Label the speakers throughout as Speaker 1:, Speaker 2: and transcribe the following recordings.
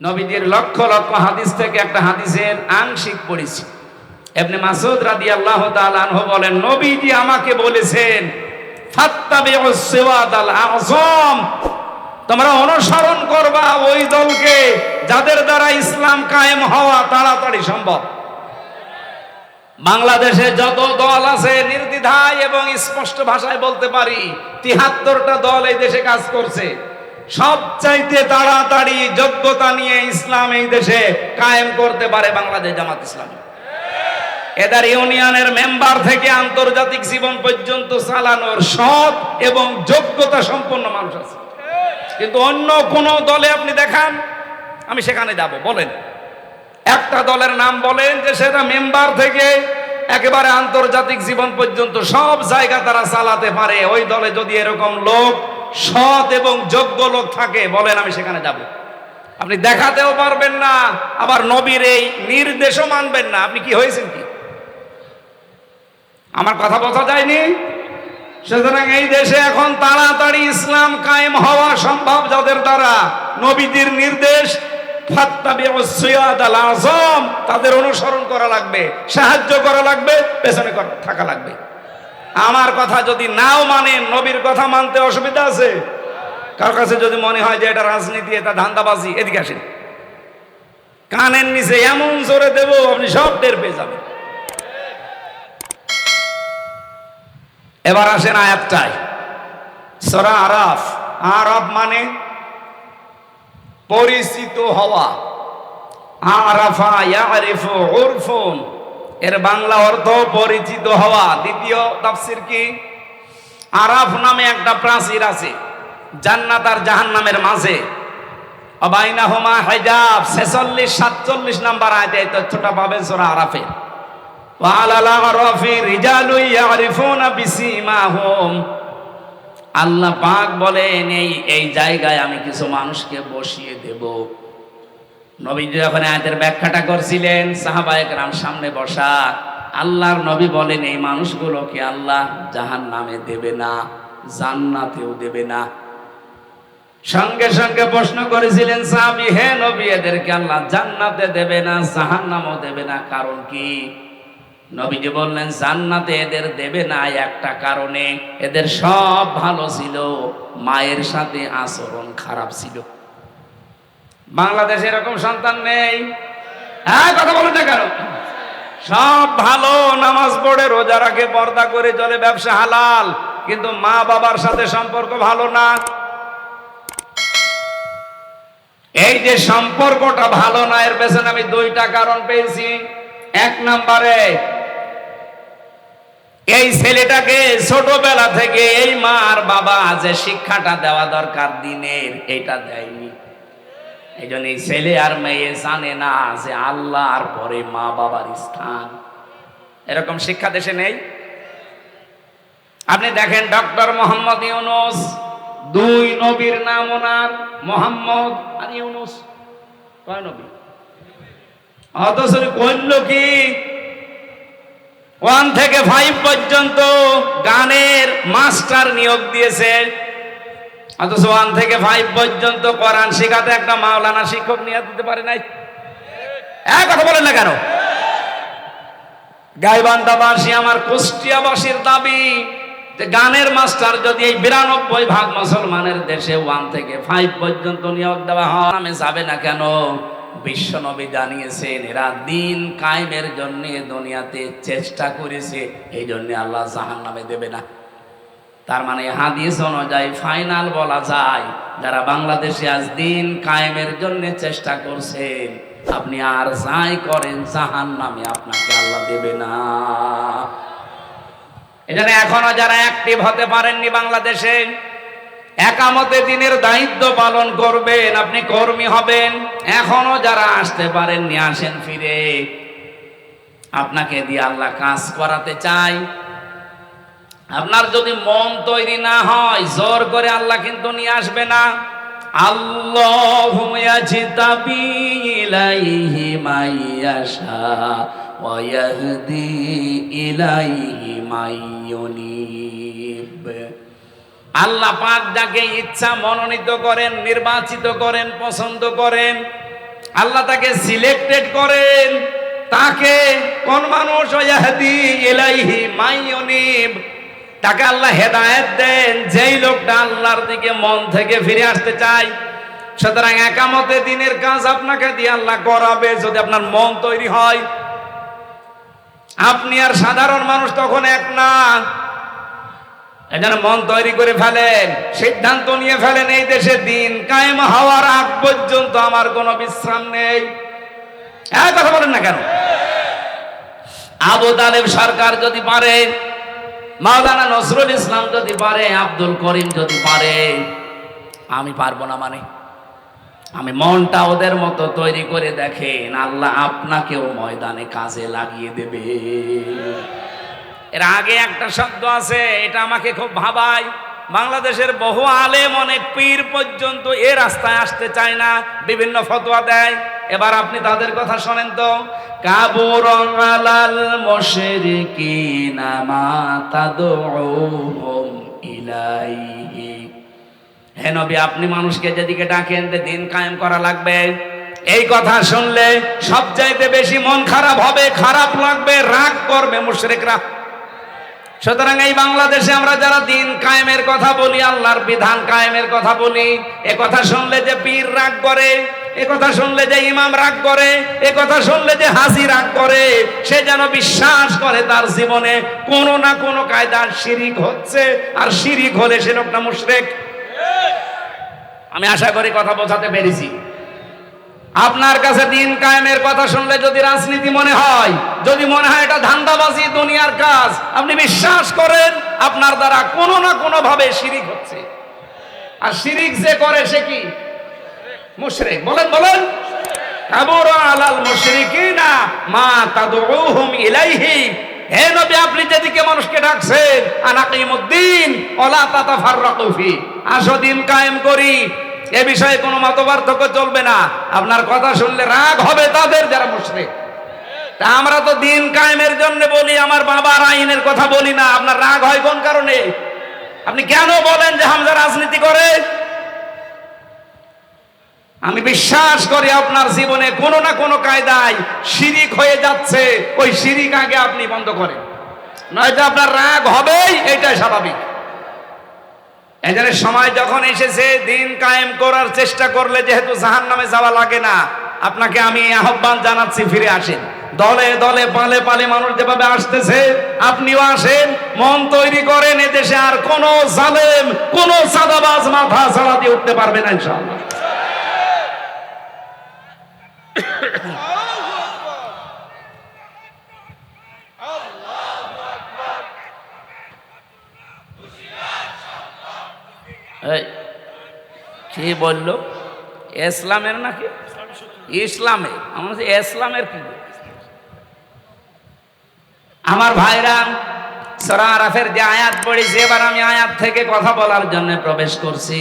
Speaker 1: নবীজির লক্ষ লক্ষ হাদিস থেকে একটা হাদিসের আংশিক পড়েছি। ইবনে মাসউদ রাদিয়াল্লাহু তাআলা আনহু বলেন, নবীজি আমাকে বলেছেন, ফাত্তাবিউস সিওয়াদাল আযম, তোমরা অনুসরণ করবা ওই দলকে যাদের দ্বারা ইসলাম কায়েম হওয়া তাড়াতাড়ি সম্ভব। বাংলাদেশে যত দল আছে নির্দ্বিধায় এবং স্পষ্ট ভাষায় বলতে পারি ৭৩টা দল এই দেশে কাজ করছে। সবচাইতে তাড়াতাড়ি যোগ্যতা নিয়ে ইসলাম এই দেশে কায়েম করতে পারে বাংলাদেশ জামাত ইসলামী। এদের ইউনিয়নের মেম্বার থেকে আন্তর্জাতিক জীবন পর্যন্ত চালানোর সৎ এবং যোগ্যতা সম্পন্ন মানুষ আছে। কিন্তু অন্য কোন দলে আপনি দেখান, আমি সেখানে যাব, বলেন একটা দলের নাম বলেন যে সেটা মেম্বার থেকে একেবারে আন্তর্জাতিক জীবন পর্যন্ত সব জায়গা তারা চালাতে পারে। ওই দলে যদি এরকম লোক, সৎ এবং যোগ্য লোক থাকে, বলেন আমি সেখানে যাব। আপনি দেখাতেও পারবেন না, আবার নবীর এই নির্দেশও মানবেন না। আপনি কি হয়েছেন কি? আমার কথা বোঝা যায়নি? সুতরাং এই দেশে এখন তাড়াতাড়ি ইসলাম কায়েম হওয়া সম্ভব যাদের দ্বারা নবীজির নির্দেশ ফাত্তাবিউস সিওয়াদাল আযম, তাদের অনুসরণ করা লাগবে, সাহায্য করা লাগবে, পেছনে থাকা লাগবে। আমার কথা যদি নাও মানেন, নবীর কথা মানতে অসুবিধা আছে? কার কাছে যদি মনে হয় যে এটা রাজনীতি, এটা ধান্দাবাজি, এদিকে আসেন, কানের নিচে এমন জোরে দেব আপনি সব টের পেয়ে যাবেন। এবার আসেন আয়াতটায়, সূরা আরাফ। আরাফ মানে পরিচিত হওয়া। আরাফা ইয়ারিফু উরফুন, এর বাংলা অর্থ পরিচিত হওয়া। দ্বিতীয় তাফসীর কি? আরাফ নামে একটা প্রাচীর আছে জান্নাত আর জাহান্নামের মাঝে, অবাইনাহুমা হিজাব। 46-47 নাম্বার আয়াতে এই তথ্যটা পাবেন সূরা আরাফে। ওয়া আলাল আরাফি রিজালু ইয়ারিফুনা বিসিমাহুম, আল্লাহ পাক বলেন এই জায়গায় আমি কিছু মানুষকে বসিয়ে দেব। নবীজি যখন আয়াতের ব্যাখ্যাটা করছিলেন, সাহাবায়ে কেরাম সামনে বসা, আল্লাহর নবী বলেন এই মানুষগুলোকে আল্লাহ জাহান্নামে দেবে না, জান্নাতেও দেবে না। সঙ্গে সঙ্গে প্রশ্ন করেছিলেন সাহাবী, হে নবী, এদেরকে আল্লাহ জান্নাতে দেবে না, জাহান্নামও দেবে না, কারণ কি? নবীজি বললেন, জান্নাতে এদের দেবে না একটা কারণে, এদের সব ভালো ছিল, মায়ের সাথে আচরণ খারাপ ছিল। বাংলাদেশে এরকম সন্তান নেই? হ্যাঁ, কথা বলেন না কেন? সব ভালো, নামাজ পড়ে, রোজা রাখে, পর্দা করে চলে, ব্যবসা হালাল, কিন্তু মা বাবার সাথে সম্পর্ক ভালো না। এই যে সম্পর্কটা ভালো না, এর পেছনে আমি 2টা কারণ পেয়েছি। 1 নম্বরে এই ছেলেটাকে ছোটবেলা থেকে এই মা আর বাবা যে শিক্ষাটা দেওয়া দরকার দিনের, এটা দেয়নি। এই জন্য এই ছেলে আর মেয়ে জানে না যে আল্লাহর পরে মা বাবার স্থান। এরকম শিক্ষা দেশে নেই। আপনি দেখেন ডক্টর মোহাম্মদ ইউনূস, 2 নবীর নাম ওনার, মোহাম্মদ আর ইউনূস, কয় নবী? অথচ কইল কি 1 থেকে 5 পর্যন্ত গানের মাস্টার নিয়োগ দিয়েছে, অথচ 1 থেকে 5 পর্যন্ত কোরআন শেখাতে একটা মাওলানা শিক্ষক নিয়োগ দিতে পারে নাই। এক কথা বলেন না কেন? গাইবান্ধাবাসী, আমার কুষ্টিয়াবাসীর দাবি যে গানের মাস্টার যদি এই 92% মুসলমানের দেশে 1 থেকে 5 পর্যন্ত নিয়োগ দেওয়া হয়, নামে যাবে না কেন? বিশ্ব নবী জানিয়েছেন এরা দিন কায়েমের জন্য দুনিয়াতে চেষ্টা করেছে, এই জন্য আল্লাহ জাহান্নামে দেবে না। তার মানে হাদিস অনুযায়ী ফাইনাল বলা যায়, যারা বাংলাদেশে আজ দিন কায়েমের জন্য চেষ্টা করছেন, আপনি আর যাই করেন জাহান্নামে আপনাকে আল্লাহ দেবে না। এজন্য এখনো যারা অ্যাক্টিভ হতে পারেননি বাংলাদেশে, একামতে দিনের দায়িত্ব পালন করবেন, আপনি কর্মী হবেন। এখনো যারা আসতে পারেননি, আসেন ফিরে, আপনাকে দিয়ে আল্লাহ কাজ করাতে চাই। আপনার যদি মন তৈরি না হয়, জোর করে আল্লাহ কিন্তু নিয়ে আসবে না। আল্লাহু ইয়াজতাবি ইলাইহি মাইয়াশা ওয়া ইয়াহদি ইলাইহি মাইয়ুনিব। আল্লাহ পাক যাকে ইচ্ছা মনোনীত করেন, নির্বাচিত করেন, পছন্দ করেন, আল্লাহ তাকে সিলেক্টেড করেন। তাকে কোন মানুষ ইয়াহদি ইলাইহি মাইয়ুনিব, তাকে আল্লাহ হেদায়েত দেন যেই লোকটা আল্লাহর দিকে মন থেকে ফিরে আসতে চায়। সুতরাং একামতে দিনের কাজ আপনাকে দিয়ে আল্লাহ করাবে যদি আপনার মন তৈরি হয়। আপনি আর সাধারণ মানুষ তখন এক না। এজন্য মন তৈরি করে ফেলেন, সিদ্ধান্ত নিয়ে ফেলেন এই দেশে দিন কায়েম হওয়ার আগ পর্যন্ত আমার কোনো বিশ্রাম নেই। এক কথা বলেন না কেন? আবু তালেব সরকার যদি পারে, মাওলানা নজরুল ইসলাম যদি পারে, আব্দুল করিম যদি পারে, আমি পারবো না? মানে আমি মনটা ওদের মতো তৈরি করে দেখেন, আল্লাহ আপনাকেও ময়দানে কাজে লাগিয়ে দেবে। এর আগে একটা শব্দ আছে, এটা আমাকে খুব ভাবায়। বাংলাদেশের বহু আলেম, অনেক পীর পর্যন্ত এ রাস্তায় আসতে চায় না, বিভিন্ন ফতোয়া দেয়। এবার আপনি তাদের কথা শোনেন তো। কাবুরন আলাল মুশরিকিনা মা তাদউহুম ইলাইহি। হে নবী, আপনি মানুষকে যেদিকে ডাকেন দিন কায়েম করা লাগবে, এই কথা শুনলে সবচাইতে বেশি মন খারাপ হবে, খারাপ লাগবে, রাগ করবে মুশরিকরা। সুতরাং এই বাংলাদেশে আমরা যারা দিন কায়েমের কথা বলি, আল্লাহর বিধান কায়েমের কথা বলি, এ কথা শুনলে যে পীর রাগ করে, এ কথা শুনলে যে ইমাম রাগ করে, এ কথা শুনলে যে হাজি রাগ করে, সে যেন বিশ্বাস করে তার জীবনে কোনো না কোনো কায়দার শিরিক হচ্ছে, আর শিরিক হলে সে লোকটা মুশরিক। আমি আশা করি কথা বোঝাতে পেরেছি। আপনার কাছে দিন কায়েমের কথা শুনলে যদি রাজনীতি মনে হয়, যদি মনে হয় এটা ধান্দাবাজি, দুনিয়ার কাজ, আপনি বিশ্বাস করেন আপনার দ্বারা কোনো না কোনো ভাবে শিরিক হচ্ছে। আর শিরিক যে করে সে কি? মুশরিক। বলেন বলেন। কাবুরা আলাল মুশরিকিনা মা তাদউহুম ইলাইহি। হে নবী, আপনি যেদিকে মানুষকে ডাকছেন, আনাকিমুদ্দিন ওয়ালা তাতাফাররাকু ফি, আসো দিন কায়েম করি, এ বিষয়ে কোনো মতপার্থক্য চলবে না। আপনার কথা শুনলে রাগ হবে তাদের যারা মুশরিক। তা আমরা তো দিন কায়েমের জন্য বলি, আমার বাবার আইনের কথা বলি না। আপনার রাগ হয় কোন কারণে? আপনি কেন বলেন যে হামজা রাজনীতি করে? আমি বিশ্বাস করি আপনার জীবনে কোনো না কোনো কায়দায় শিরিক হয়ে যাচ্ছে, ওই শিরিক আগে আপনি বন্ধ করেন, নয়তো আপনার রাগ হবেই, এটাই স্বাভাবিক। এজন্য সময় যখন এসেছে দিন কায়েম করার চেষ্টা করলে যেহেতু জাহান্নামে যাওয়া লাগে না, আপনাকে আমি আহ্বান জানাচ্ছি, ফিরে আসেন। দলে দলে পালে পালে মানুষ যেভাবে আসতেছে, আপনিও আসেন, মন তৈরি করেন। এদেশে আর কোন জালেম, কোন চাঁদাবাজ মাথা ছাড়া দিয়ে উঠতে পারবে না ইনশাআল্লাহ। কি বললো? ইসলামের নাকি? ইসলামের? আমার ইসলামের কি? আমার ভাইরা, সূরা আরাফের যে আয়াত পড়েছি, এবার আমি আয়াত থেকে কথা বলার জন্য প্রবেশ করছি।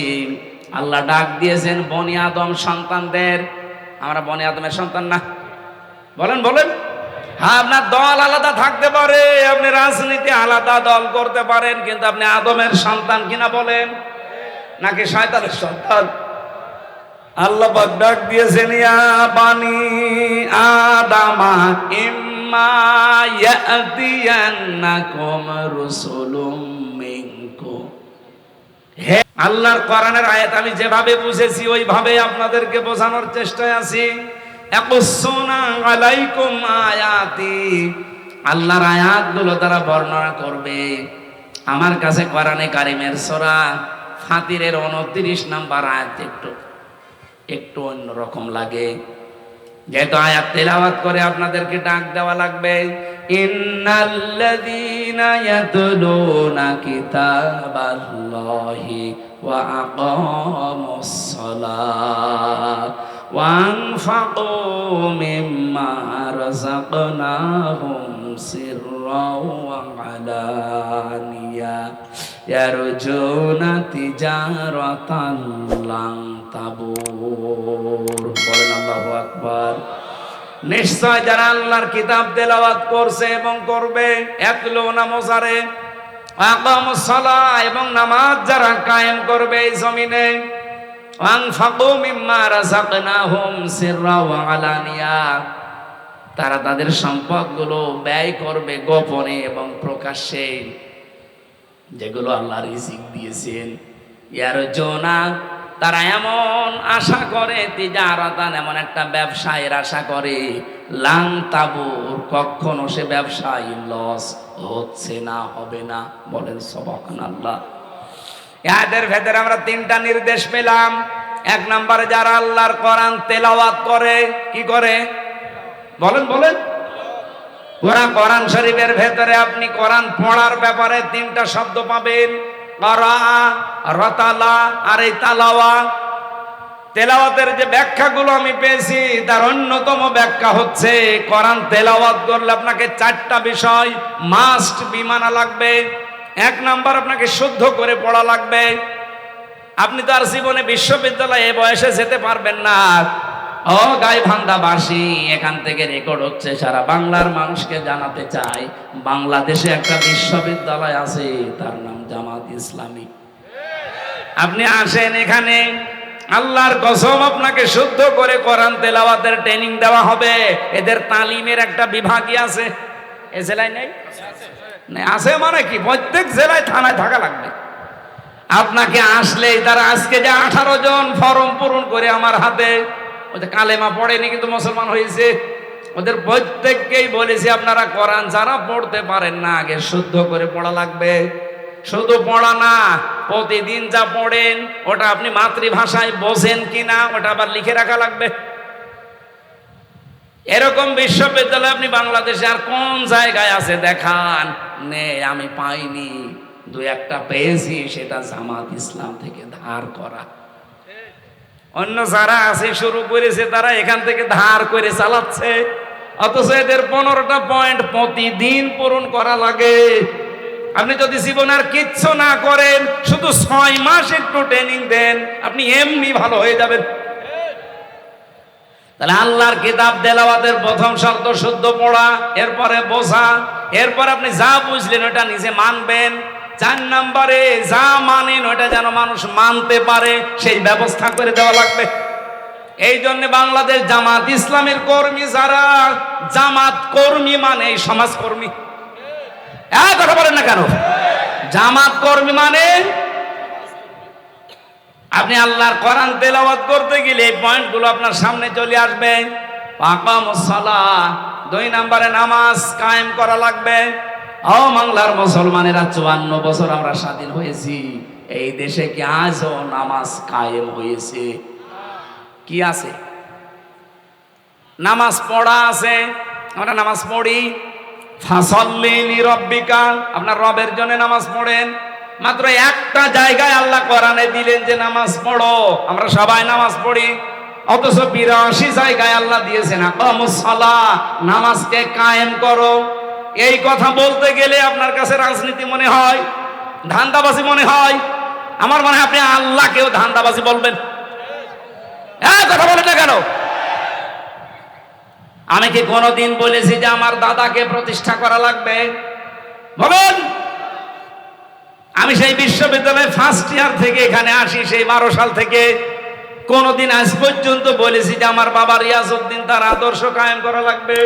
Speaker 1: আল্লাহ ডাক দিয়েছেন বনি আদম সন্তানদের। আমরা বনি আদমের সন্তান না? বলেন বলেন। হ্যাঁ, আপনার দল আলাদা থাকতে পারে, আপনি রাজনীতি আলাদা দল করতে পারেন, কিন্তু আপনি আদমের সন্তান কিনা বলেন? নাকি শয়তানের সন্তান? আল্লাহ পাক ডাক দিয়েছেন, ইয়া বানি আদামা ইম্মা ইয়াতিয়ান্নাকুম রাসূলুম মিনকুম। হে আল্লাহর কোরআনের আয়াত আমি যেভাবে বুঝেছি ওইভাবে আপনাদেরকে বোঝানোর চেষ্টায় আছি। ইয়াকুসুনা আলাইকুম আয়াতি, আল্লাহর আয়াতগুলো তারা বর্ণনা করবে। আমার কাছে কোরআনে কারিমের সূরা ফাতিরের 29 নাম্বার আয়াত একটু অন্যরকম লাগে, যেহেতু আয়াত তেলাওয়াত করে আপনাদেরকে ডাক দেওয়া লাগবে। ইন্নাল্লাযীনা ইয়াতলুনা কিতাবাল্লাহি ওয়া আকামুস সালাত ওয়া আনফাকু মিম্মা রাযাকনাহুম সিররাও ওয়া আলানিয়া ইয়ারজুনা তিজারাতান লান তাবুর। বলেন আল্লাহু আকবার। নিশ্চয় যারা আল্লাহর কিতাব তেলাওয়াত করছে এবং করবে, ইয়াতলুনা মুজারে, আকামুস সালাহ এবং নামাজ যারা কায়েম করবে এই জমিনে, ওয়ানফাকু মিম্মা রাযাকনাহুম সিররা ওয়া আলানিয়া, তারা তাদের সম্পদগুলো ব্যয় করবে গোপনে এবং প্রকাশ্যে, যেগুলো আল্লাহ রিজিক দিয়েছেন। ইয়ারজুনা, তারা এমন আশা করে, তিজারাতান, এমন একটা ব্যবসায়ের আশা করে, লাং তাবুর, কখনো সে ব্যবসায় লস হচ্ছে না, হবে না। বলেন সুবহানাল্লাহ। এদের ভেতরে আমরা তিনটা নির্দেশ পেলাম। এক নম্বরে যারা আল্লাহর কোরআন তেলাওয়াত করে, কি করে বলেন বলেন? পুরা কোরআন শরীফের ভেতরে আপনি কোরআন পড়ার ব্যাপারে তিনটা শব্দ পাবেন, করা, রতালা আর এই তালাওয়া। তেলাওয়াতের যে ব্যাখ্যাগুলো আমি পেয়েছি, তার অন্যতম ব্যাখ্যা হচ্ছে কোরআন তেলাওয়াত করলে আপনাকে চারটা বিষয় মাস্ট বি মানা লাগবে। এক নাম্বার, আপনাকে শুদ্ধ করে পড়া লাগবে। আপনি তো আর জীবনে বিশ্ববিদ্যালয়ে এ বয়সে যেতে পারবেন না। ও গাইবান্ধাবাসী, এখান থেকে রেকর্ড হচ্ছে, সারা বাংলার মানুষকে জানাতে চাই, বাংলাদেশে একটা বিশ্ববিদ্যালয় আছে, তার নাম জামাত ইসলামী। আপনি আসেন এখানে, আল্লাহর কসম আপনাকে শুদ্ধ করে কোরআন তেলাওয়াতের ট্রেনিং দেওয়া হবে। এদের তালিমের একটা বিভাগই আছে। এ জেলায় নেই? আছে মানে কি, প্রত্যেক জেলায় থানায় থাকা লাগবে। আপনাকে আসলেই তারা, আজকে যে 18 জন ফর্ম পূরণ করে আমার হাতে, ওই যে কালেমা পড়েনি কিন্তু মুসলমান হয়েছে, ওদের প্রত্যেককেই বলেছি আপনারা কোরআন যারা পড়তে পারেন না, আগে শুদ্ধ করে পড়া লাগবে। শুধু পড়া না, প্রতিদিন যা পড়েন ওটা আপনি মাতৃভাষায় বোঝেন কিনা ওটা আবার লিখে রাখা লাগবে। এরকম বিশ্ববিদ্যালয় আপনি বাংলাদেশে আর কোন জায়গায় আছে দেখান? নেই, আমি পাইনি। দুই একটা পেয়েছি, সেটা জামাত ইসলাম থেকে ধার করা। অন্য যারা আছে শুরু করেছে, তারা এখান থেকে ধার করে চালাচ্ছে, অথচ এদের 15টা পয়েন্ট প্রতিদিন পূরণ করা লাগে। আপনি যদি জীবন আর কিচ্ছু না করেন, শুধু 6 মাস একটু ট্রেনিং দেন, আপনি এমনি ভালো হয়ে যাবেন। তাহলে আল্লাহর কিতাব তেলাওয়াতের প্রথম শর্ত শুদ্ধ পড়া, এরপরে বোঝা, এরপর আপনি যা বুঝলেন ওটা নিজে মানবেন। 4 নম্বরে যা মানেন ওটা যেন মানুষ মানতে পারে, সেই ব্যবস্থা করে দেওয়া লাগবে। এই জন্য বাংলাদেশ জামাত ইসলামের কর্মী যারা, জামাত কর্মী মানে সমাজকর্মী। কথা বলেন না কেন? জামাত কর্মী মানে আপনি আল্লাহর কোরআন তেলাওয়াত করতে গেলে এই পয়েন্টগুলো আপনার সামনে চলে আসবে। আকামুস সালাহ, 2 নম্বরে নামাজ কায়েম করা লাগবে। ও বাংলার মুসলমানেরা, 54 বছর আমরা স্বাধীন হয়েছি, এই দেশে কি আজও নামাজ কায়েম হয়েছে? কি আছে? নামাজ পড়া আছে, আমরা নামাজ পড়ি। ফাসাল্লি লিরাব্বিকা, আপনার রবের জন্য নামাজ পড়েন। মাত্র একটা জায়গায় আল্লাহ কোরআনে দিলেন যে নামাজ পড়ো, আমরা সবাই নামাজ পড়ি। অথচ 82 জায়গায় আল্লাহ দিয়েছেন আকামুস সালাহ, নামাজকে কায়েম করো। এই কথা বলতে গেলে আপনার কাছে রাজনীতি মনে হয়, ধান্দাবাজি মনে হয়। আমার মনে হয় আপনি আল্লাহকেও ধান্দাবাজি বলবেন। কথা বলেন না কেন? আমি কি কোনোদিন বলেছি যে আমার দাদাকে প্রতিষ্ঠা করা লাগবে? বলেন। আমি সেই বিশ্ববিদ্যালয়ে ফার্স্ট ইয়ার থেকে এখানে আসি, সেই 12 সাল থেকে। কোনোদিন আজ পর্যন্ত বলেছি যে আমার বাবা রিয়াজউদ্দিন তার আদর্শ কায়েম করা লাগবে?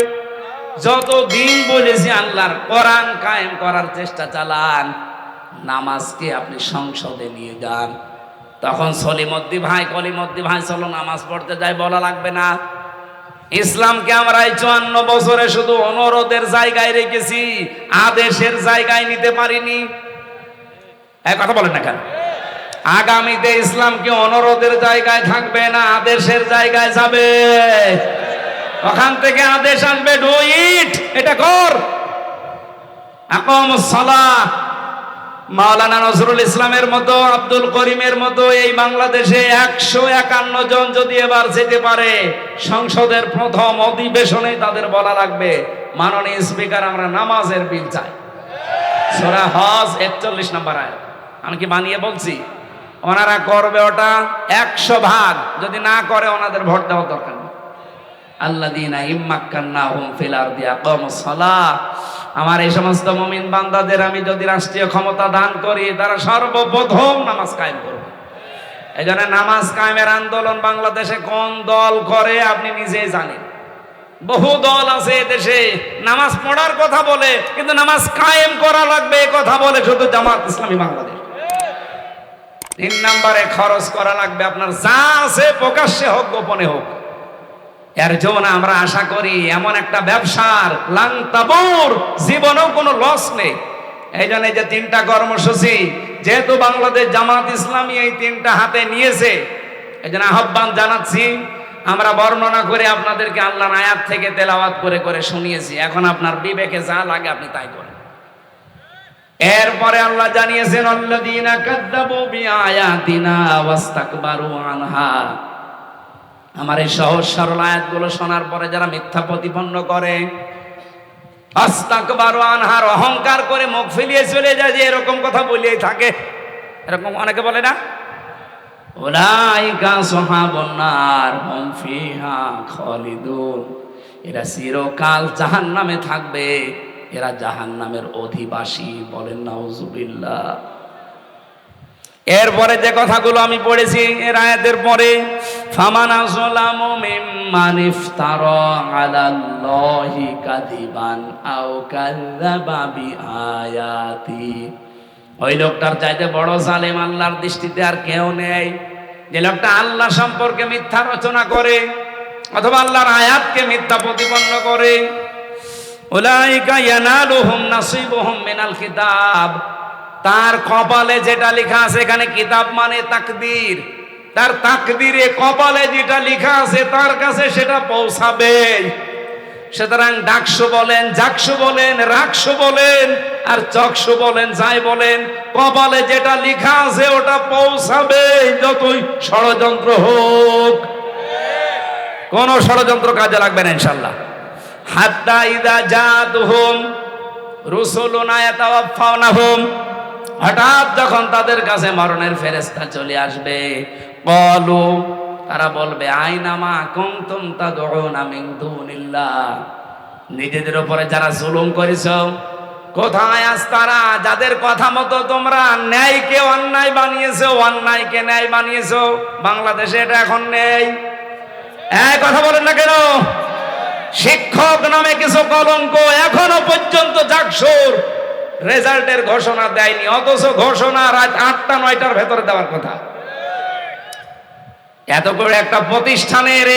Speaker 1: যতদিন বলেছি আল্লাহর কোরআন কায়েম করার চেষ্টা চালান, নামাজকে আপনি সংসদে নিয়ে যান। তখন সলিমদ্দি ভাই, কলিমদ্দি ভাই চলো নামাজ পড়তে যাই বলা লাগবে না। ইসলামকে আমরা এই 54 বছরে শুধু অনুরোধের জায়গায় রেখেছি, আদেশের জায়গায় নিতে পারিনি। কথা বলেন না কেন? আগামীতে ইসলামকে অনুরোধের জায়গায় থাকবে না, আদেশের জায়গায় যাবে। ওখান থেকে আদেশ আসবে, ডু ইট, এটা কর। আকামুস সালাহ। মাওলানা নজরুল ইসলামের মতো, আব্দুল করিমের মতো এই বাংলাদেশে 151 জন যদি এবার যেতে পারে, সংসদের প্রথম অধিবেশনে তাদের বলা লাগবে, মাননীয় স্পিকার, আমরা নামাজের বিল চাই। সূরা হজ 41 নম্বর আয়াত। আমি কি বানিয়ে বলছি? ওনারা করবে ওটা 100 ভাগ। যদি না করে ওনাদের ভোট দেওয়ার দরকার নেই। আল্লাযীনা ইম্মাক্কান্নাহুম ফিল আরদি আকামুস সালাহ। আমার এই সমস্ত মুমিন বান্দাদের আমি যদি রাষ্ট্রীয় ক্ষমতা দান করি, তারা সর্বপ্রথম নামাজ কায়েম করবে। এই জন্য নামাজ কায়েমের আন্দোলন বাংলাদেশে কোন দল করে আপনি নিজেই জানেন। বহু দল আছে দেশে নামাজ পড়ার কথা বলে, কিন্তু নামাজ কায়েম করা লাগবে এ কথা বলে শুধু জামাত ইসলামী বাংলাদেশ। 3 নম্বরে খরচ করা লাগবে আপনার যা আছে, প্রকাশ্যে হোক গোপনে হোক। এর জন্য আমরা আশা করি এমন একটা ব্যবসার লাংতাবুর জীবনেও কোনো লস নেই। এই জন্য যে 3টা কর্মসূচি যেহেতু বাংলাদেশ জামাত ইসলামী এই 3টা হাতে নিয়েছে, এই জন্য আহ্বান জানাচ্ছি। আমরা বর্ণনা করে আপনাদেরকে আল্লাহর আয়াত থেকে তেলাওয়াত করে করে শুনিয়েছি। এখন আপনার বিবেকে যা লাগে আপনি তাই করেন। এরপরে আল্লাহ জানিয়েছেন আল্লাযীনা কাযযাবু বিআয়াতিনা ওয়াস্তাকবারু আনহা। আমার এই সহজ সরল আয়াতগুলো শোনার পরে যারা মিথ্যা প্রতিপন্ন করে, আস্তাকবারু আনহার অহংকার করে মুখ ফেলিয়ে চলে যায়, যে এরকম কথা বলেই থাকে, এরকম অনেকে বলে না, উলাইকা আসহাবুন নার হুম ফিহা খালিদুন। এরা চিরকাল জাহান্নামে থাকবে, এরা জাহান্নামের অধিবাসী। বলেন নাউজুবিল্লাহ। এরপরে যে কথাগুলো আমি পড়েছি এর আয়াতের পরে, ফামান আযলামু মিম্মান ইফতারা আলাল্লাহি কাযিবান আও কাযযাবা বিআয়াতি। ওই লোকটার চাইতে বড় জালেম আল্লাহর দৃষ্টিতে আর কেউ নেই, যে লোকটা আল্লাহ সম্পর্কে মিথ্যা রচনা করে অথবা আল্লাহর আয়াতকে মিথ্যা প্রতিপন্ন করে। উলাইকা ইয়ানালুহুম নাসিবুহুম মিনাল কিতাব। তার কপালে যেটা লেখা আছে, এখানে কিতাব মানে তাকদীর, তার তাকদীরে কপালে যেটা লেখা আছে তার কাছে সেটা পৌঁছাবে। সুতরাং ডাকসু বলেন, জাকসু বলেন, রাকসু বলেন আর চকসু বলেন, যাই বলেন, কপালে যেটা লেখা আছে ওটা পৌঁছাবে, যতই ষড়যন্ত্র হোক। কোন ষড়যন্ত্র কাজে লাগবে না ইনশাআল্লাহ। হাত্তা ইযা জাতুহুম রুসুলুনা ইয়াতাওয়াফাউনাহুম। হঠাৎ যখন তাদের কাছে মরণের ফেরেশতা চলে আসবে, ক্বালু, তারা বলবে, আইনা মা কুনতুম তাদউনা মিন দুনিল্লাহ। নিজেদের উপরে যারা জুলুম করেছো, কোথায় আজ তারা যাদের কথা মতো তোমরা ন্যায়কে অন্যায় বানিয়েছো, অন্যায়কে ন্যায় বানিয়েছো। বাংলাদেশে এটা এখন নেই। এই কথা বলেন না কেন? শিক্ষক নামে কিছু কলঙ্ক এখনো পর্যন্ত জাকসুর রেজাল্টের ঘোষণা দেয়নি, অথচ ঘোষণা রাত 8টা 9টার ভেতরে দেওয়ার কথা। এত করে একটা প্রতিষ্ঠানের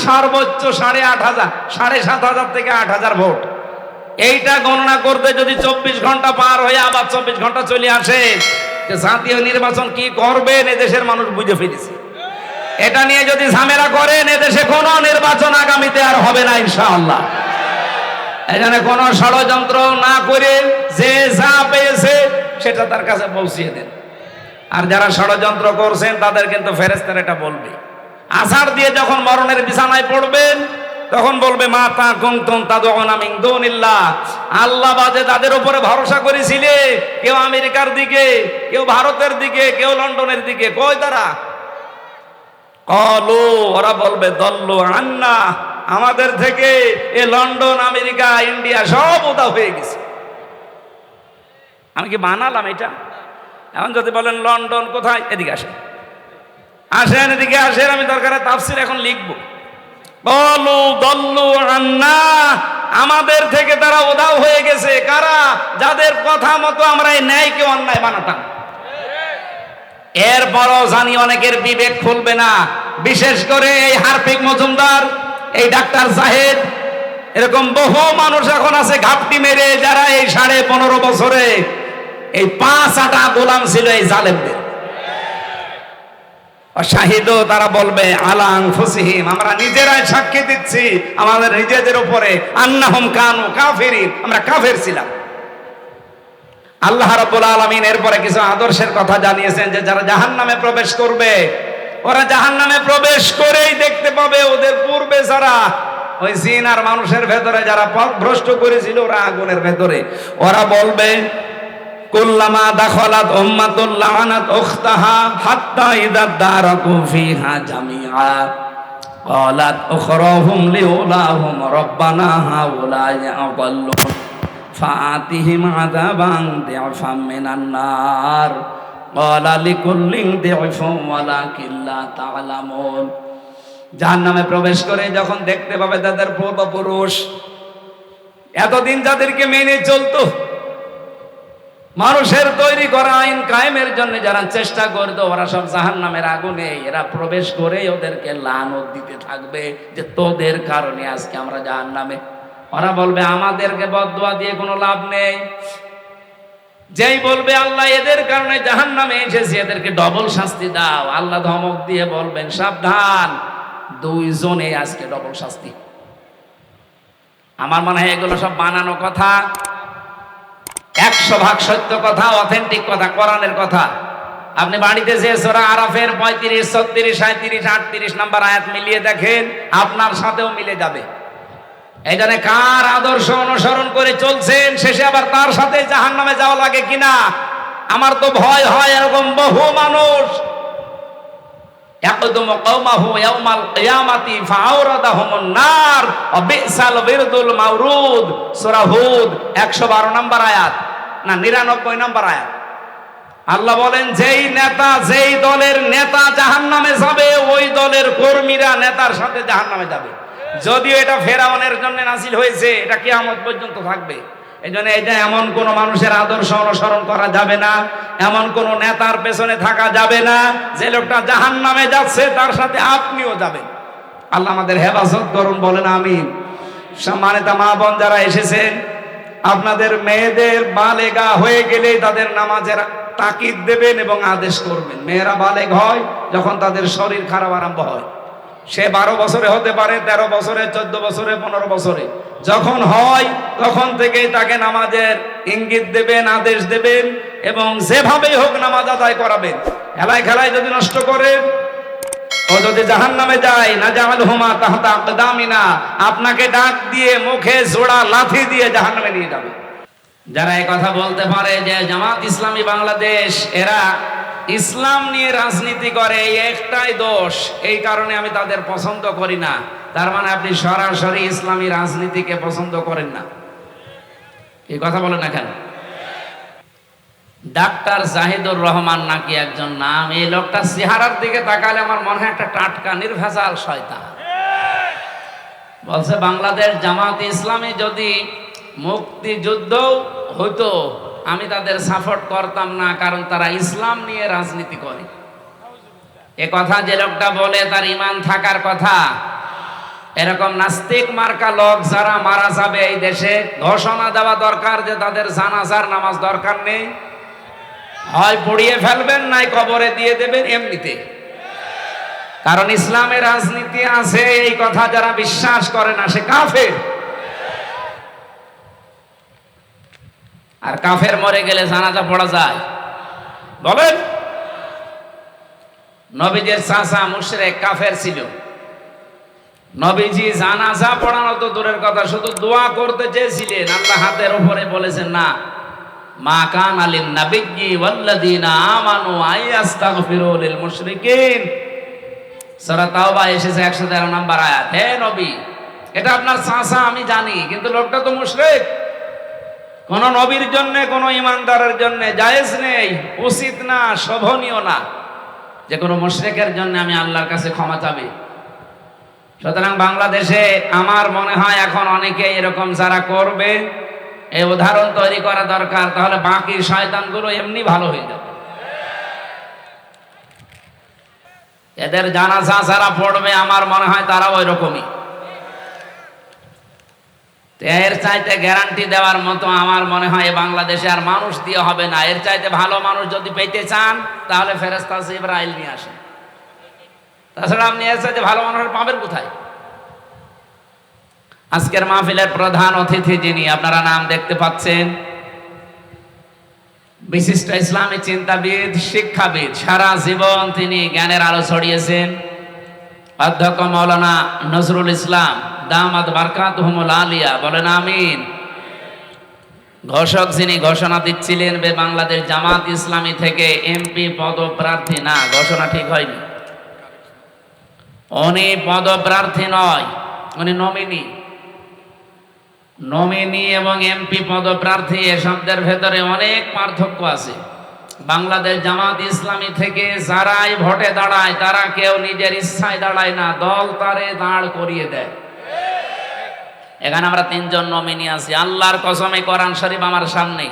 Speaker 1: সর্বোচ্চ 8,500 7,500 থেকে 8,000 ভোট, এইটা গণনা করতে যদি 24 ঘন্টা পার হয়ে আবার 24 ঘন্টা চলে আসে, যে জাতীয় নির্বাচন কি করবেন এদেশের মানুষ বুঝে ফেলেছে। এটা নিয়ে যদি ঝামেলা করেন এদেশে কোনো নির্বাচন আগামীতে আর হবে না ইনশাআল্লাহ। এখানে কোনো ষড়যন্ত্র না করে যে যা পেয়েছে সেটা তার কাছে পৌঁছিয়ে দেন। আর যারা ষড়যন্ত্র করছেন তাদের কিন্তু ফেরেশতারা এটা বলবে। আছাড় দিয়ে যখন মরণের বিছানায় পড়বেন তখন বলবে, মা তা কুনতুম তাদউনা মিন দুনিল্লাহ। আল্লাহ বাদে তাদের উপরে ভরসা করেছিলে, কেউ আমেরিকার দিকে, কেউ ভারতের দিকে, কেউ লন্ডনের দিকে, কই তারা? ক্বালু, ওরা বলবে, দল্লু আন্না, আমাদের থেকে এ লন্ডন, আমেরিকা, ইন্ডিয়া সব উদা হয়ে গেছে। আমি কি বানালাম এটা? এখন যদি বলেন লন্ডন কোথায়, এদিকে আসেন, আসেন এদিকে আসেন, আমি দরকারে তাফসীর এখন লিখবো। ক্বালু দল্লু আন্না, আমাদের থেকে তারা উধাও হয়ে গেছে। কারা? যাদের কথা মতো আমরা এই ন্যায়কে অন্যায় বানাতাম। এরপরও জানি অনেকের বিবেক খুলবে না, বিশেষ করে এই হারফিক মজুমদার, এই ডাক্তার জাহেদ, এরকম বহু মানুষ এখন আছে ঘাপটি মেরে, যারা এই 15.5 বছরে এই 5 গোলাম ছিল এই জালেমদের। শাহিদও, তারা বলবে আলা আনফুসিহিম, আমরা নিজেরাই সাক্ষী দিচ্ছি আমাদের নিজেদের উপরে, আন্নাহুম কানু কাফিরিন, আমরা কাফের ছিলাম। আল্লাহ রাব্বুল আলামিন এরপরে কিছু আদর্শের কথা জানিয়েছেন, যে যারা জাহান্নামে প্রবেশ করবে, ওরা জাহান্নামে প্রবেশ করেই দেখতে পাবে ওদের পূর্বে যারা ওই জিন আর মানুষের ভেতরে যারা পথ ভ্রষ্ট করেছিল, ওরা আগুনের ভেতরে। ওরা বলবে, কুল্লামা দাখালাত উম্মাতুল লাআনাত উখতাহা হাত্তা ইযা দারাকু ফিহা জামিআ ক্বালাত উখরাহুম লিউলাহুম রাব্বানা হাউলাই আদাল্লুন ফাআতিহিম আযাবান দি'ফাম মিনান নার ক্বালা লিকুল্লিন দি'ফুন ওয়ালাকিন লা তা'লামুন। জাহান্নামে প্রবেশ করে যখন দেখতে পাবে তাদের পূর্বপুরুষ এতদিন যাদেরকে মেনে চলতো, মানুষের তৈরি করা আইন কায়েমের জন্য যারা চেষ্টা করতো, ওরা সব জাহান্নামের আগুনে এরা প্রবেশ করে ওদেরকে লানত দিতে থাকবে যে তোদের কারণে আজকে আমরা জাহান্নামে। ওরা বলবে আমাদেরকে বদদুয়া দিয়ে কোনো লাভ নেই। যেই বলবে আল্লাহ এদের কারণে জাহান্নামে এসেছি, এদেরকে ডবল শাস্তি দাও, আল্লাহ ধমক দিয়ে বলবেন সাবধান, দুইজনে আজকে ডবল শাস্তি। আমার মনে হয় এগুলো সব বানানো কথা, 100% সত্য কথা, অথেন্টিক কথা, কোরআনের কথা। আপনি বাড়িতে যে সূরা আরাফের 35, 36, 37, 38 নাম্বার আয়াত মিলিয়ে দেখেন, আপনার সাথেও মিলে যাবে। এই জন্য কার আদর্শ অনুসরণ করে চলছেন, শেষে আবার তার সাথে জাহান্নামে যাওয়া লাগে কিনা আমার তো ভয় হয়। এরকম বহু মানুষ ইয়াকদুমু কওমাহু ইয়াউমাল কিয়ামাতি ফাআওরাদাহুমুন নার ওয়া বিসাল বিরদুল মাওরুদ, সূরা হুদ 112 নম্বর আয়াত, না 99 নম্বর আয়াত। আল্লাহ বলেন যেই নেতা, যেই দলের নেতা জাহান্নামে যাবে, ওই দলের কর্মীরা নেতার সাথে জাহান্নামে যাবে। যদিও এটা ফেরাউনের জন্য নাযিল হয়েছে, এটা কিয়ামত পর্যন্ত থাকবে। এই জন্য এটা এমন কোন মানুষের আদর্শ অনুসরণ করা যাবে না, এমন কোন নেতার পেছনে থাকা যাবে না যে লোকটা জাহান্নামে যাচ্ছে তার সাথে আপনিও যাবেন। আল্লাহ আমাদের হেফাজত করুন, বলেন আমিন। সম্মানিত মা বোন যারা এসেছেন, আপনাদের মেয়েদের বালেগা হয়ে গেলেই তাদের নামাজের তাকিদ দেবেন এবং আদেশ করবেন। মেয়েরা বালেগ হয় যখন তাদের শরীর খারাপ আরম্ভ হয়। সে 12 বছরে হতে পারে, 13 বছরে, 14 বছরে, 15 বছরে যখন হয় তখন থেকেই তাকে নামাজের ইঙ্গিত দেবেন, আদেশ দেবেন এবং যেভাবেই হোক নামাজ আদায় করাবেন। খেলায় খেলায় যদি নষ্ট করেন, ও যদি জাহান্নামে যায়, না জাআলহুমা তাহতা আকদামিনা, আপনাকে ডাক দিয়ে মুখে জোড়া লাথি দিয়ে জাহান্নামে নিয়ে যাবে। যারা এই কথা বলতে পারে যে জামাত ইসলামী বাংলাদেশ এরা ইসলাম নিয়ে রাজনীতি করে, এই একটাই দোষ, এই কারণে আমি তাদের পছন্দ করি না, তার মানে আপনি সরাসরি ইসলামী রাজনীতিকে পছন্দ করেন না। এই কথা বলেন না কেন? ডাক্তার জাহিদুর রহমান নাকি একজন নাম, এই লোকটা চেহারার দিকে তাকালে আমার মনে হয় একটা টাটকা নির্ভেজাল শয়তান। বলছে বাংলাদেশ জামাত ইসলামী যদি মুক্তিযুদ্ধ হতো আমি তাদের সাপোর্ট করতাম না, কারণ তারা ইসলাম নিয়ে রাজনীতি করে। এ কথা যে লোকটা বলে তার ঈমান থাকার কথা। এরকম নাস্তিক মার্কা লোক যারা মারা যাবে এই দেশে, ঘোষণা দেওয়া দরকার যে তাদের জানাজার নামাজ দরকার নেই, হয় পড়িয়ে ফেলবেন নাই কবরে দিয়ে দেবেন এমনিতে। কারণ ইসলামে রাজনীতি আছে, এই কথা যারা বিশ্বাস করে না সে কাফের। আর কাফের মরে গেলে জানাজা পড়া যায়? বলেন। নবীজির চাচা মুশরিক কাফের ছিল, নবীজি জানাজা পড়ানো তো দূরের কথা, শুধু দোয়া করতে চেয়েছিলেন, আল্লাহ হাতের উপরে বলেছেন না, মা কানা লিন নাবিয়্যি ওয়াল্লাযীনা আমানু আইয়াস্তাগফিরু লিল মুশরিকিন, সূরা তাওবা এসেছে 113 নম্বর আয়াত। হে নবী, এটা আপনার চাচা আমি জানি, কিন্তু লোকটা তো মুশরিক। কোন নবীর জন্য, কোন ইমানদারের জন্য জায়েজ নেই, উচিত না, শোভনীয় না যে কোনো মুশরিকের জন্য আমি আল্লাহর কাছে ক্ষমা চাবি। সুতরাং বাংলাদেশে আমার মনে হয় এখন অনেকে এরকম যারা করবে, এই উদাহরণ তৈরি করা দরকার, তাহলে বাকি শয়তানগুলো এমনি ভালো হয়ে যাবে। এদের জানাজা যারা পড়বে আমার মনে হয় তারাও ওই রকমই। এর চাইতে গ্যারান্টি দেওয়ার মতো আমার মনে হয় বাংলাদেশে আর মানুষ দিয়ে হবে না। এর চাইতে ভালো মানুষ যদি পেতে চান তাহলে ফেরেশতা জিবরাইল নিয়ে আসেন। তাছাড়া আপনি এর চাইতে ভালো মানুষ পাবেন কোথায়? আজকের মাহফিলের প্রধান অতিথি যিনি, আপনারা নাম দেখতে পাচ্ছেন, বিশিষ্ট ইসলামী চিন্তাবিদ, শিক্ষাবিদ, সারা জীবন তিনি জ্ঞানের আলো ছড়িয়েছেন, অধ্যক্ষ মাওলানা নজরুল ইসলাম দামাত বারকাতুহুমুল আলিয়া, বলেন আমিন। ঘোষক যিনি ঘোষণা দিচ্ছিলেন বাংলাদেশ জামাত ইসলামী থেকে এমপি পদপ্রার্থী, না ঘোষণা ঠিক হয়নি, উনি পদপ্রার্থী নয়, উনি নমিনি। নমিনি এবং এমপি পদপ্রার্থী এ শব্দের ভেতরে অনেক পার্থক্য আছে। বাংলাদেশ জামাত ইসলামী থেকে যারাই ভোটে দাঁড়ায় তারা কেউ নিজের ইচ্ছায় দাঁড়ায় না, দল তারে দাঁড় করিয়ে দেয়। এখানে আমরা তিনজন নমিনি আছি। আল্লাহর কসমে কোরআন শরীফ আমার সামনে,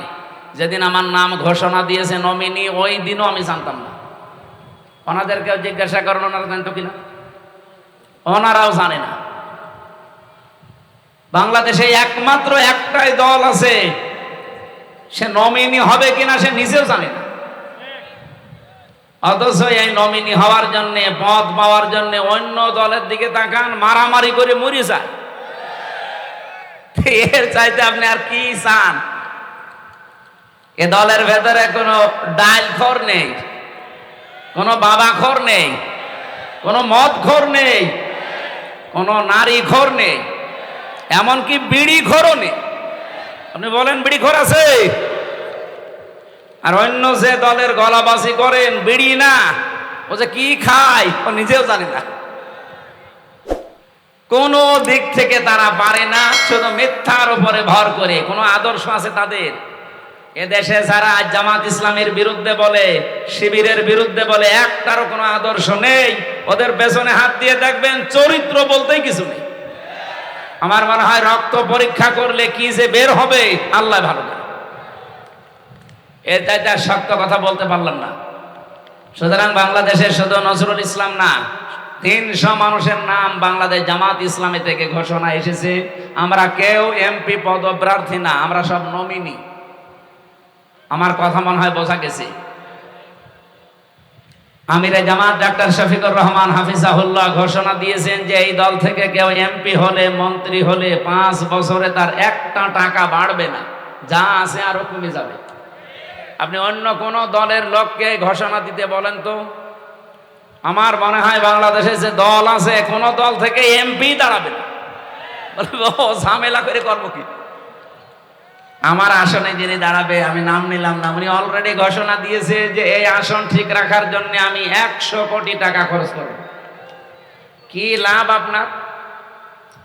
Speaker 1: যেদিন আমার নাম ঘোষণা দিয়েছে নমিনি, ওই দিনও আমি জানতাম না। ওনাদেরকেও জিজ্ঞাসা করেন ওনারা জানতো কিনা, ওনারাও জানে না। বাংলাদেশে একমাত্র একটাই দল আছে, সে নমিনি হবে কিনা সে নিজেও জানে না। অথচ এই নমিনি হওয়ার জন্য, পদ পাওয়ার জন্য অন্য দলের দিকে তাকান, মারামারি করে মরে যায়। এর চাইতে আপনি আর কি চান? এ দলের ভেতরে কোনো ডাইলখোর নেই, কোনো বাবাখোর নেই, কোনো মদখোর নেই, কোনো নারীখোর নেই, এমনকি বিড়িখোরও নেই। আপনি বলেন বিড়িখোর আছে? আর অন্য যে দলের গলাবাজি করেন, বিড়ি না, ও যে কি খায় ও নিজেও জানে না। কোন দিক থেকে তারা পারে না, শুধু মিথ্যার উপরে ভর করে। কোনো আদর্শ আছে তাদের? এদেশে যারা জামাত ইসলামের বিরুদ্ধে বলে, শিবিরের বিরুদ্ধে বলে, একটারও কোনো আদর্শ নেই। ওদের পেছনে হাত দিয়ে দেখবেন চরিত্র বলতেই কিছু নেই। আমার মনে হয় রক্ত পরীক্ষা করলে কি যে বের হবে আল্লাহ ভালো জানে। এর চাইতে আর শক্ত কথা বলতে পারলাম না। সুতরাং বাংলাদেশে শুধু নজরুল ইসলাম না, 300 মানুষের নাম বাংলাদেশ জামাত ইসলামী থেকে ঘোষণা এসেছে। আমরা কেউ এমপি পদপ্রার্থী না, আমরা সব নমিনি। আমার কথা মনে হয় বোঝা গেছে। আমিরে জামাত ডাক্তার শফিকুর রহমান হাফিজাহুল্লাহ ঘোষণা দিয়েছেন যে এই দল থেকে কেউ এমপি হলে, মন্ত্রী হলে 5 বছরে তার একটা টাকা বাড়বে না, যা আছে আরো কমে যাবে। আপনি অন্য কোন দলের লোককে ঘোষণা দিতে বলেন তো। আমার মনে হয় বাংলাদেশে যে দল আছে, কোন দল থেকে এমপি দাঁড়াবে না। ঝামেলা করে করবো কি? আমার আসনে যিনি দাঁড়াবে, আমি নাম নিলাম না, উনি অলরেডি ঘোষণা দিয়েছে যে এই আসন ঠিক রাখার জন্য আমি 100 কোটি টাকা খরচ করব। কি লাভ আপনার?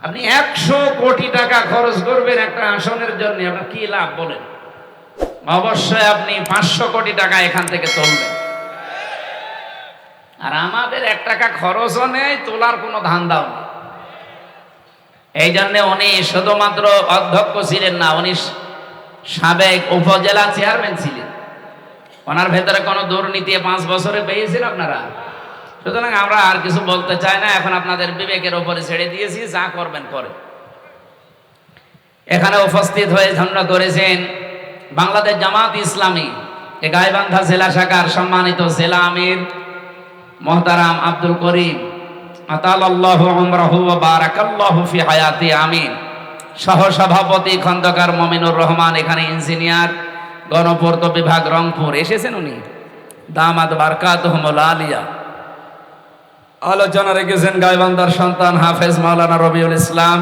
Speaker 1: আপনি 100 কোটি টাকা খরচ করবেন একটা আসনের জন্য, আপনার কি লাভ বলেন? অবশ্যই আপনি 500 কোটি টাকা এখান থেকে তুলবেন। আর আমাদের 1 টাকা খরচও নেই, তোলার কোনো ধান্দাও নেই। এই জন্য উনি শুধুমাত্র অধ্যক্ষ ছিলেন না, উনি সাবেক উপজেলা চেয়ারম্যান ছিলেন। ওনার ভেতরে কোনো দুর্নীতি 5 বছরে পেয়েছেন আপনারা। সুতরাং আমরা আর কিছু বলতে চাই না, এখন আপনাদের বিবেকের উপরে ছেড়ে দিয়েছি, যা করবেন করেন। এখানে উপস্থিত হয়ে ধন্য করেছেন বাংলাদেশ জামাত ইসলামী এ গাইবান্ধা জেলা শাখার সম্মানিত জেলা আমির মুহতারাম আব্দুল করিম, আতালাল্লাহু উমরাহু ওয়া বারাকাল্লাহু ফি হায়াতি, আমিন। সহ সভাপতি খন্দকার মমিনুর রহমান, এখানে ইঞ্জিনিয়ার, গণপূর্ত বিভাগ, রংপুর এসেছেন উনি। দামাত বারকাতুহুমুল আলিয়া। আলোচনা রেখেছেন গাইবান্ধার সন্তান হাফেজ মাওলানা রবিউল ইসলাম।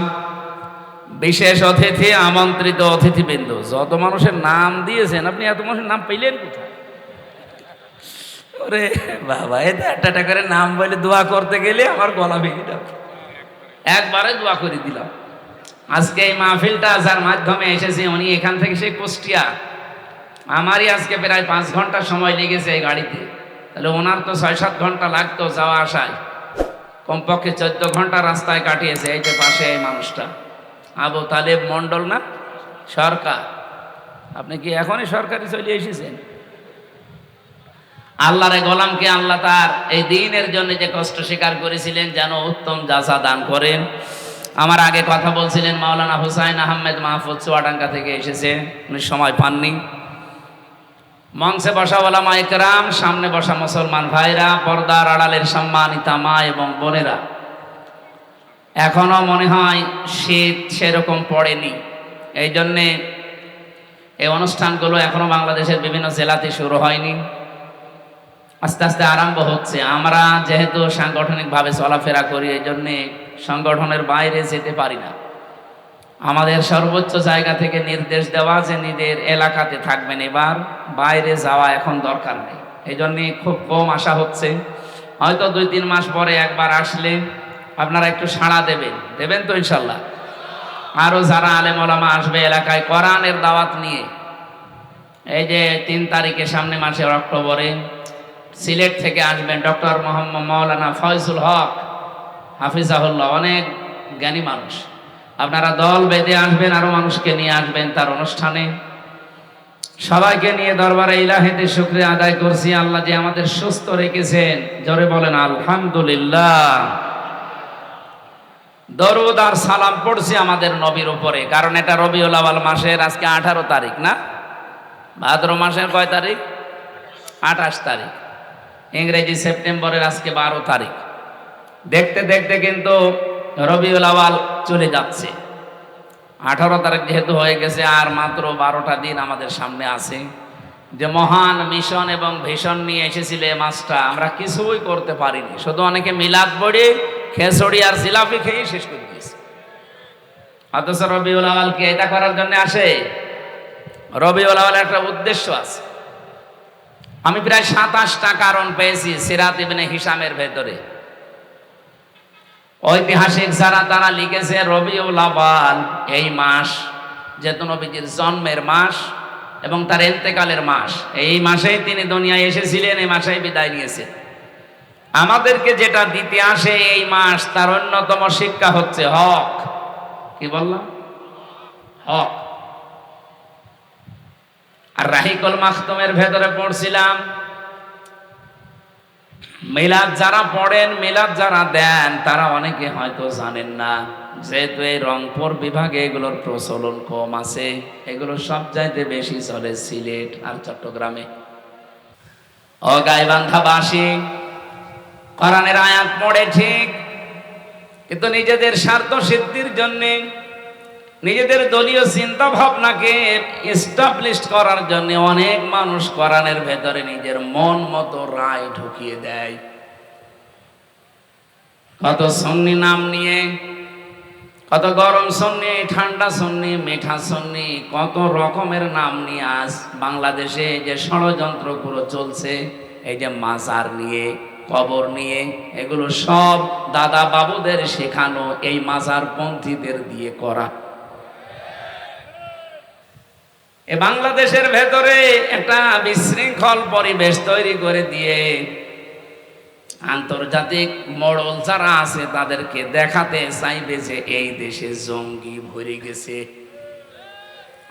Speaker 1: বিশেষ অতিথি, আমন্ত্রিত অতিথিবৃন্দ, যত মানুষের নাম দিয়েছেন, আপনি এত মানুষের নাম পেলেন কোথায়? ওরে বাবা, এটা একটা করে নাম বলে দোয়া করতে গেলে আমার গলা ভেঙে যাবে। একবারে দোয়া করে দিলাম। আজকে এই মাহফিলটা যার মাধ্যমে এসেছে, উনি এখান থেকে সেই কুষ্টিয়া। আমারই আজকে প্রায় 5 ঘন্টা সময় লেগেছে এই গাড়িতে, তাহলে ওনার তো 6-7 ঘন্টা লাগতো যাওয়া আসায়। কমপক্ষে 14 ঘন্টা রাস্তায় কাটিয়েছে। এই যে পাশে এই মানুষটা আবু তালেব মন্ডল না, সরকার। আপনি কি এখনই সরকারি চলে এসেছেন? আল্লাহর গোলামকে আল্লাহ তার এই দিনের জন্য যে কষ্ট স্বীকার করেছিলেন, যেন উত্তম জাযা দান করেন। আমার আগে কথা বলছিলেন মাওলানা হুসাইন আহমেদ মাহফুজ, চুয়াডাঙ্গা থেকে এসেছে, উনি সময় পাননি। মঞ্চে বসা ওলামা ইকরাম, সামনে বসা মুসলমান ভাইরা, পর্দার আড়ালের সম্মানিতা মা এবং বোনেরা, এখনো মনে হয় শীত সেরকম পড়েনি। এই জন্যে এই অনুষ্ঠানগুলো এখনো বাংলাদেশের বিভিন্ন জেলাতে শুরু হয়নি, আস্তে আস্তে আরম্ভ হচ্ছে। আমরা যেহেতু সাংগঠনিকভাবে চলাফেরা করি, এই জন্যে সংগঠনের বাইরে যেতে পারি না। আমাদের সর্বোচ্চ জায়গা থেকে নির্দেশ দেওয়া যে নিজের এলাকাতে থাকবেন, এবার বাইরে যাওয়া এখন দরকার নেই। এই জন্যে খুব কম আসা হচ্ছে। হয়তো 2-3 মাস পরে একবার আসলে আপনারা একটু সাড়া দেবেন তো ইনশাল্লাহ। আরো যারা আলেম ওলামা আসবে এলাকায় কোরআনের দাওয়াত নিয়ে, এই যে 3 তারিখে সামনে মাসে অক্টোবরে সিলেট থেকে আসবেন ডক্টর মোহাম্মদ মাওলানা ফয়জুল হক হাফিজাহুল্লাহ, অনেক জ্ঞানী মানুষ। আপনারা দল বেঁধে আসবেন, আরো মানুষকে নিয়ে আসবেন তার অনুষ্ঠানে। সবাইকে নিয়ে দরবারে ইলাহিতে শুকরিয়া আদায় করছি আল্লাহ যে আমাদের সুস্থ রেখেছেন। জোরে বলেন আলহামদুলিল্লাহ। দরুদ আর সালাম পড়ছি আমাদের নবীর উপরে, কারণ এটা রবিউল আউয়াল মাসের আজকে 18 তারিখ না, ভাদ্র মাসের কয় তারিখ? 28 তারিখ। ইংরেজি সেপ্টেম্বরের আজকে 12 তারিখ। দেখতে দেখতে কিন্তু রবিউল আউয়াল চলে যাচ্ছে। 18 তারিখ যেহেতু হয়ে গেছে, আর মাত্র 12টা দিন আমাদের সামনে আছে। যে মহান মিশন এবং ভিশন নিয়ে এসেছিল এই মাসটা, আমরা কিছুই করতে পারিনি। শুধু অনেকে মিলাদ পড়ে খেসড়ি আর জিলাপি খেয়ে শেষ করে দিয়েছে। অথচ রবিউল আউয়াল কি এটা করার জন্য আসে? রবিউল আউয়ালের একটা উদ্দেশ্য আছে। আমি প্রায় 27টা কারণ পেয়েছি সিরাত ইবনে হিশামের ভেতরে। ঐতিহাসিক যারা তারা লিখেছে রবিউল আউয়াল এই মাস যেহেতু নবীজির জন্মের মাস এবং তার ইন্তেকালের মাস, এই মাসেই তিনি দুনিয়ায় এসেছিলেন, এই মাসেই বিদায় নিয়েছেন। আমাদেরকে যেটা দিতে আসে এই মাস, তার অন্যতম শিক্ষা হচ্ছে হক। কি বললাম? হক। আর রাহিকুল মাখতুমের ভেতরে পড়ছিলাম, মিলাদ যারা পড়েন, মিলাদ যারা দেন, তারা অনেকে হয়তো জানেন না, যেহেতু এই রংপুর বিভাগে এগুলোর প্রচলন কম আছে। এগুলো সব চাইতে বেশি চলে সিলেট আর চট্টগ্রামে। ও গাইবান্ধাবাসী, কোরআনের আয়াত পড়ে ঠিক, কিন্তু নিজেদের স্বার্থ সিদ্ধির জন্যে, নিজেদের দলীয় চিন্তা ভাবনাকে এস্টাবলিশ করার জন্য অনেক মানুষ কোরআনের ভেতরে নিজের মন মতো রায় ঢুকিয়ে দেয়। কত সুন্নি নাম নিয়ে, কত গরম সুন্নি, ঠান্ডা সুন্নি, মিঠা সুন্নি, কত রকমের নাম নিয়ে আজ বাংলাদেশে যে ষড়যন্ত্রগুলো চলছে, এই যে মাজার নিয়ে, কবর নিয়ে, এগুলো সব দাদা বাবুদের শেখানো এই মাজার পন্থীদের দিয়ে করা। এ বাংলাদেশের ভেতরে একটা বিশৃঙ্খল পরিবেশ তৈরি করে দিয়ে আন্তর্জাতিক মডেল যারা আছে তাদেরকে দেখাতে চাইবে যে এই দেশে জঙ্গি ভরে গেছে।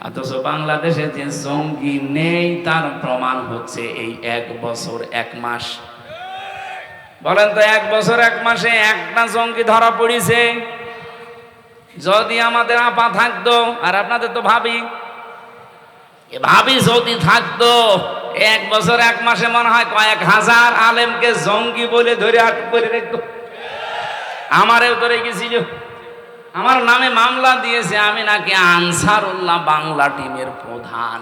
Speaker 1: অথচ বাংলাদেশে যে জঙ্গি নেই তার প্রমাণ হচ্ছে এই 1 বছর 1 মাস। বলেন তো, 1 বছর 1 মাসে একটা জঙ্গি ধরা পড়েছে? যদি আমাদের আপা থাকতো, আর আপনাদের তো ভাবি যদি থাকতো, 1 বছর 1 মাসে মনে হয় কয়েক হাজার আলেমকে জঙ্গি বলে ধরে আটক করে রাখতো। আমারেও ধরে গেছিল, আমার নামে মামলা দিয়েছে, আমি নাকি আনসারুল্লাহ বাংলা টিমের প্রধান।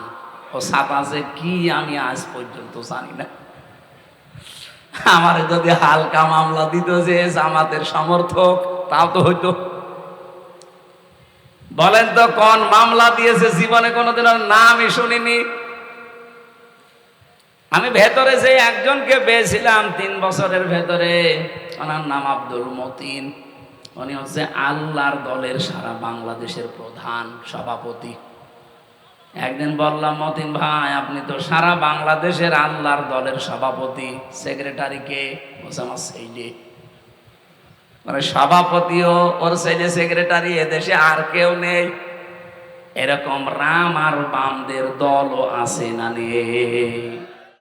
Speaker 1: ও সাতাশে কি আমি আজ পর্যন্ত জানি না। আমারে যদি হালকা মামলা দিত যে জামাতের সমর্থক, তাও তো হইতো। বলেন তো কোন মামলা দিয়েছে? জীবনে কোনোদিন নামই শুনিনি। আমি ভেতরে যে একজনকে পেয়েছিলাম 3 বছরের ভেতরে, ওনার নাম আব্দুল মতিন। উনি হচ্ছে আল্লাহর দলের সারা বাংলাদেশের প্রধান সভাপতি। একদিন বললাম, মতিন ভাই আপনি তো সারা বাংলাদেশের আল্লাহর দলের সভাপতি, সেক্রেটারি কে? বলছে আমার ছেলে। মানে সভাপতিও ওর ছেলে সেক্রেটারি, এদেশে আর কেউ নেই। এরকম রাম আর বামদের দলও আছে না নেই?